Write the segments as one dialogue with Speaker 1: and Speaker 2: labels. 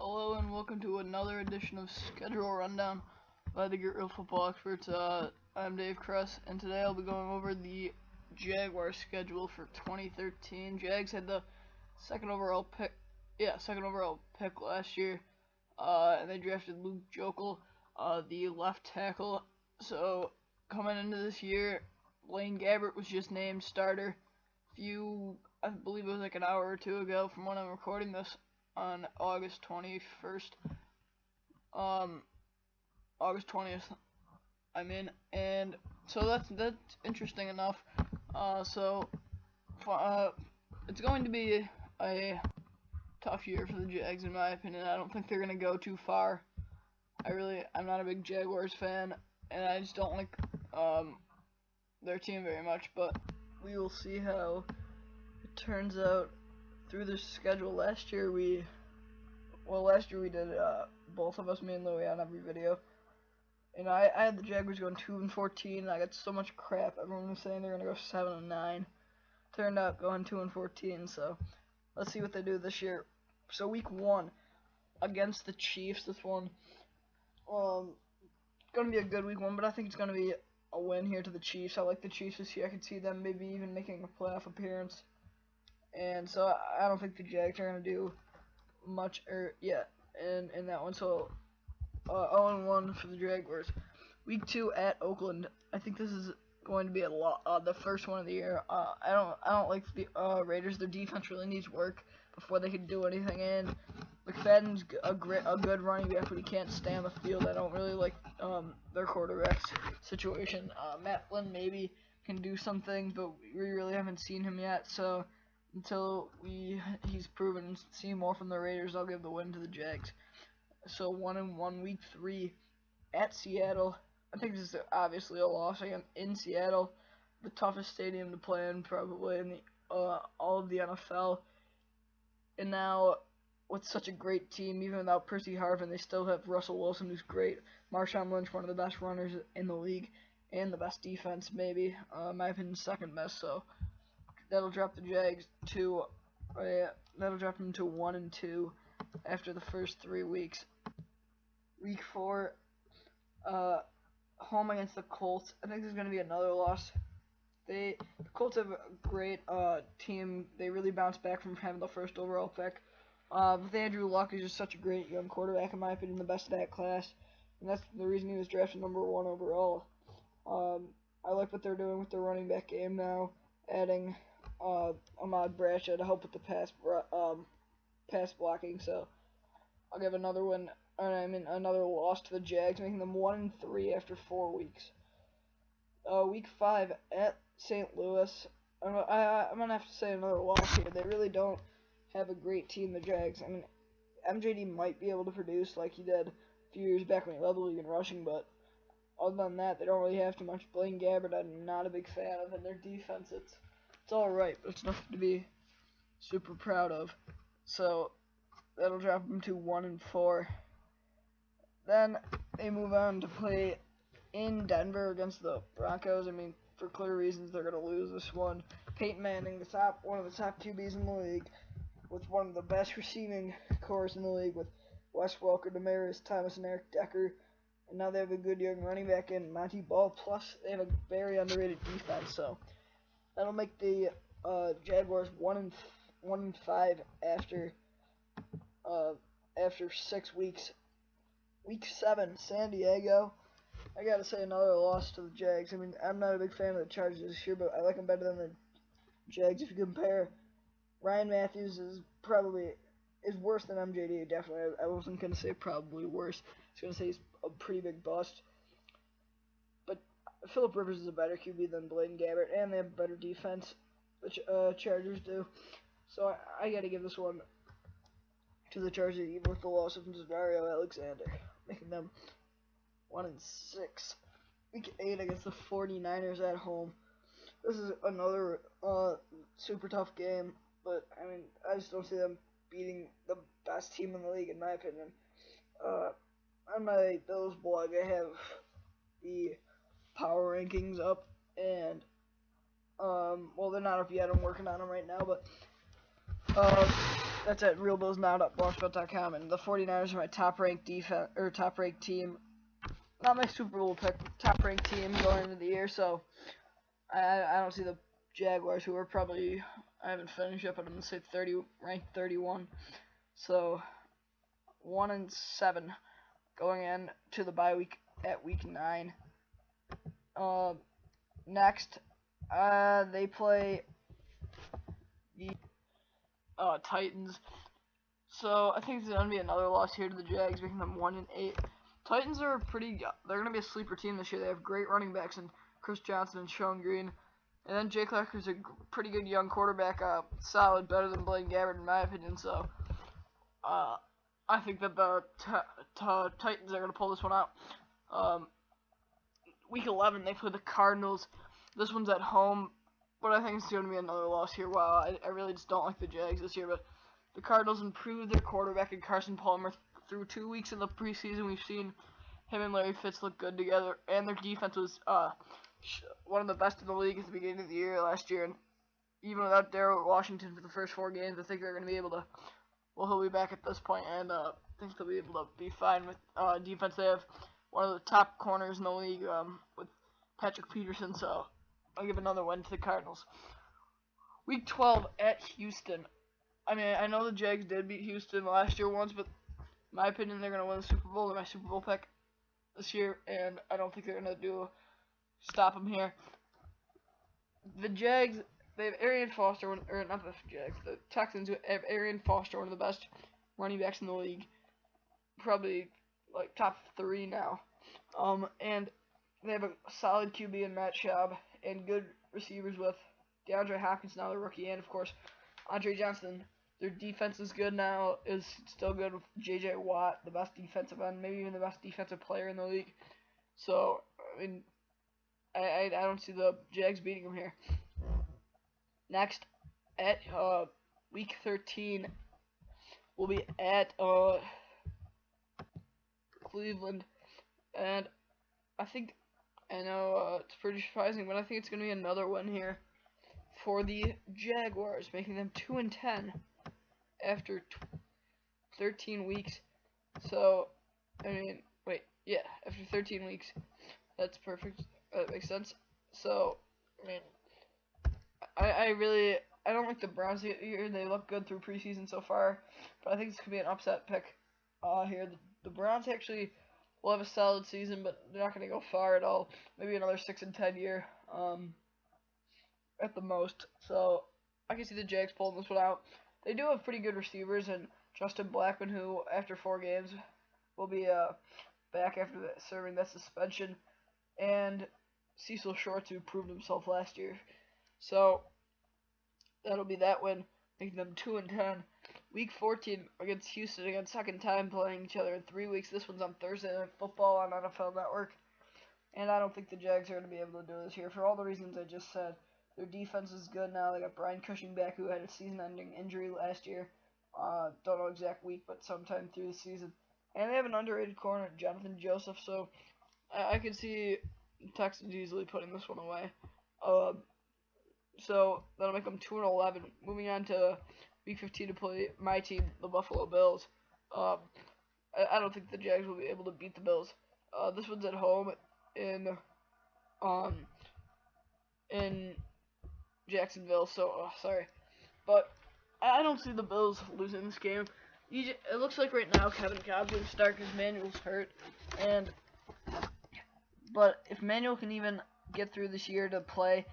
Speaker 1: Hello and welcome to another edition of Schedule Rundown by the Get Real Football Experts. I'm Dave Kress, and today I'll be going over the Jaguars schedule for 2013. Jags had the second overall pick last year, and they drafted Luke Joeckel, the left tackle. So coming into this year, Blaine Gabbert was just named starter. I believe it was like an hour or two ago from when I'm recording this on August 21st. August 20th, and so that's interesting enough. It's going to be a tough year for the Jags, in my opinion. I don't think they're gonna go too far. I'm not a big Jaguars fan, and I just don't like their team very much. But we will see how it turns out through the schedule. Last year we did, both of us, me and Louie, on every video. And I had the Jaguars going 2-14, and I got so much crap. Everyone was saying they're going to go 7-9. Turned out going 2-14, so let's see what they do this year. So week 1, against the Chiefs, this one, going to be a good week 1, but I think it's going to be a win here to the Chiefs. I like the Chiefs this year. I could see them maybe even making a playoff appearance. And so I don't think the Jags are going to do much in that one. So 0-1 for the Jaguars. Week 2 at Oakland. I think this is going to be the first one of the year. I don't like the Raiders. Their defense really needs work before they can do anything. And McFadden's a good running back, but he can't stay on the field. I don't really like their quarterback's situation. Matt Flynn maybe can do something, but we really haven't seen him yet. So until he's proven and see more from the Raiders, I'll give the win to the Jags. So 1-1, week 3 at Seattle. I think this is obviously a loss again in Seattle, the toughest stadium to play in probably in the all of the NFL. And now with such a great team, even without Percy Harvin, they still have Russell Wilson, who's great. Marshawn Lynch, one of the best runners in the league, and the best defense, maybe. In my opinion, second best. So that'll drop the Jags to 1-2 after the first 3 weeks. Week 4, home against the Colts. I think there's going to be another loss. The Colts have a great team. They really bounced back from having the first overall pick. With Andrew Luck, he's just such a great young quarterback, in my opinion, the best of that class. And that's the reason he was drafted number 1 overall. I like what they're doing with their running back game now, adding Ahmad Bradshaw to help with the pass blocking. So I'll give another loss to the Jags, making them 1-3 after 4 weeks. Week 5 at St. Louis. I'm gonna have to say another loss here. They really don't have a great team, the Jags. I mean, MJD might be able to produce like he did a few years back when he led the league in rushing, but other than that, they don't really have too much. Blaine Gabbert, I'm not a big fan of, and their defense, it's alright, but it's nothing to be super proud of. So that'll drop them to 1-4. Then they move on to play in Denver against the Broncos. I mean, for clear reasons, they're going to lose this one. Peyton Manning, one of the top QBs in the league, with one of the best receiving corps in the league, with Wes Welker, Demaryius Thomas, and Eric Decker. And now they have a good young running back in Monty Ball, plus they have a very underrated defense. So that'll make the Jaguars 1-5 after 6 weeks. Week 7, San Diego. I gotta say another loss to the Jags. I mean, I'm not a big fan of the Chargers this year, but I like them better than the Jags. If you compare, Ryan Matthews is worse than MJD, definitely. I wasn't gonna say probably worse. I was gonna say he's a pretty big bust. But Phillip Rivers is a better QB than Blaine Gabbert, and they have better defense, which Chargers do. So I gotta give this one to the Chargers, even with the loss of Zario Alexander, making them 1-6. Week 8 against the 49ers at home. This is another super tough game, but I mean, I just don't see them beating the best team in the league, in my opinion. On my Bills blog, I have the power rankings up, and well, they're not up yet. I'm working on them right now, but That's at realbillsnow.blogspot.com, and the 49ers are my top-ranked defense or top-ranked team. Not my Super Bowl pick, top-ranked team going into the year. So I don't see the Jaguars, who are probably, I haven't finished up, but I'm gonna say ranked 31. So 1-7 going in to the bye week at week 9. Next, they play the Titans. So I think it's gonna be another loss here to the Jags, making them 1-8. Titans are they're gonna be a sleeper team this year. They have great running backs in Chris Johnson and Sean Green, and then Jake Leclerc's a pretty good young quarterback, solid, better than Blaine Gabbert in my opinion. So I think that the Titans are gonna pull this one out. Week 11 they play the Cardinals. This one's at home, but I think it's going to be another loss here. Wow, I really just don't like the Jags this year, but the Cardinals improved their quarterback in Carson Palmer through 2 weeks in the preseason. We've seen him and Larry Fitz look good together, and their defense was one of the best in the league at the beginning of the year last year. And even without Darrell Washington for the first 4 games, I think they're going to be able to. Well, he'll be back at this point, and I think they'll be able to be fine with defense. They have one of the top corners in the league with Patrick Peterson, so I'll give another win to the Cardinals. Week 12 at Houston. I mean, I know the Jags did beat Houston last year once, but in my opinion, they're going to win the Super Bowl. They're my Super Bowl pick this year, and I don't think they're going to stop them here. The Jags, they have Arian Foster, or not the Jags, the Texans have Arian Foster, one of the best running backs in the league, probably like top 3 now. And they have a solid QB in Matt Schaub and good receivers with DeAndre Hopkins, now the rookie, and of course Andre Johnson. Their defense is good now, is still good with J.J. Watt, the best defensive end, maybe even the best defensive player in the league. So, I mean, I don't see the Jags beating them here. Next, at week 13, we'll be at Cleveland, and I know it's pretty surprising, but I think it's going to be another win here for the Jaguars, making them 2-10 after 13 weeks. So, I mean, after 13 weeks, that's perfect. That makes sense. So, I mean, I don't like the Browns here. They look good through preseason so far, but I think this could be an upset pick here. The Browns actually will have a solid season, but they're not going to go far at all. Maybe another 6-10 year at the most. So I can see the Jags pulling this one out. They do have pretty good receivers, and Justin Blackmon, who after 4 games will be back after serving that suspension, and Cecil Shorts, who proved himself last year. So that'll be that win, making them 2-10. Week 14 against Houston, again, second time playing each other in 3 weeks. This one's on Thursday Night Football on NFL Network. And I don't think the Jags are going to be able to do this here for all the reasons I just said. Their defense is good now. They got Brian Cushing back, who had a season-ending injury last year. Don't know exact week, but sometime through the season. And they have an underrated corner, Jonathan Joseph. So I could see the Texans easily putting this one away. So that'll make them 2-11. Moving on to Week 15 to play my team, the Buffalo Bills. I don't think the Jags will be able to beat the Bills. This one's at home in Jacksonville. So sorry, but I don't see the Bills losing this game. It looks like right now Kevin Cobb's going to start because Manuel's hurt, but if Manuel can even get through this year to play,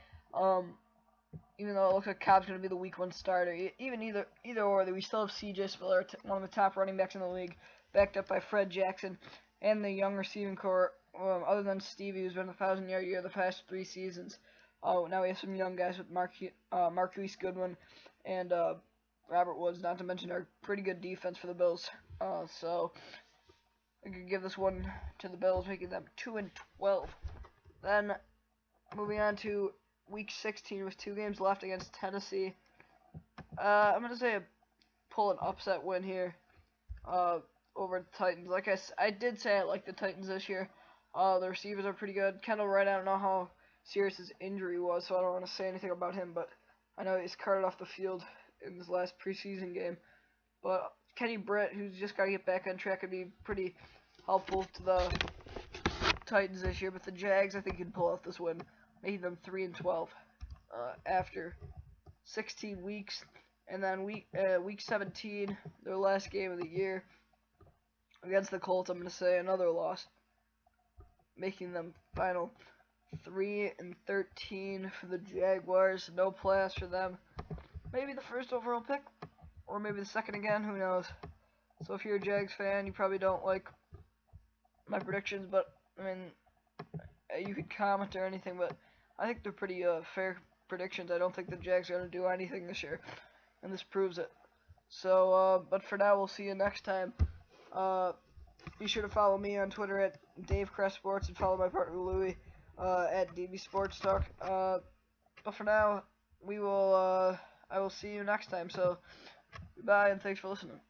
Speaker 1: even though it looks like Cobb's going to be the Week 1 starter, either or, we still have C.J. Spiller, one of the top running backs in the league, backed up by Fred Jackson, and the young receiving corps, other than Stevie, who's been a 1,000-yard year the past 3 seasons. Now we have some young guys with Marquise Goodwin and Robert Woods, not to mention our pretty good defense for the Bills. So I could give this one to the Bills, making them 2-12. Then moving on to Week 16 with 2 games left against Tennessee. I'm going to say pull an upset win here over the Titans. Like I did say I like the Titans this year. The receivers are pretty good. Kendall Wright, I don't know how serious his injury was, so I don't want to say anything about him, but I know he's carted off the field in his last preseason game. But Kenny Britt, who's just got to get back on track, could be pretty helpful to the Titans this year. But the Jags, I think, can pull out this win, making them 3-12 after 16 weeks. And then week 17, their last game of the year against the Colts, I'm going to say another loss, making them final 3-13 for the Jaguars. No playoffs for them. Maybe the first overall pick, or maybe the second again. Who knows? So if you're a Jags fan, you probably don't like my predictions, but I mean, you could comment or anything. But I think they're pretty fair predictions. I don't think the Jags are going to do anything this year, and this proves it. So, but for now, we'll see you next time. Be sure to follow me on Twitter at DaveCrestSports and follow my partner Louie at DB Sports Talk. But for now, I will see you next time. So, goodbye and thanks for listening.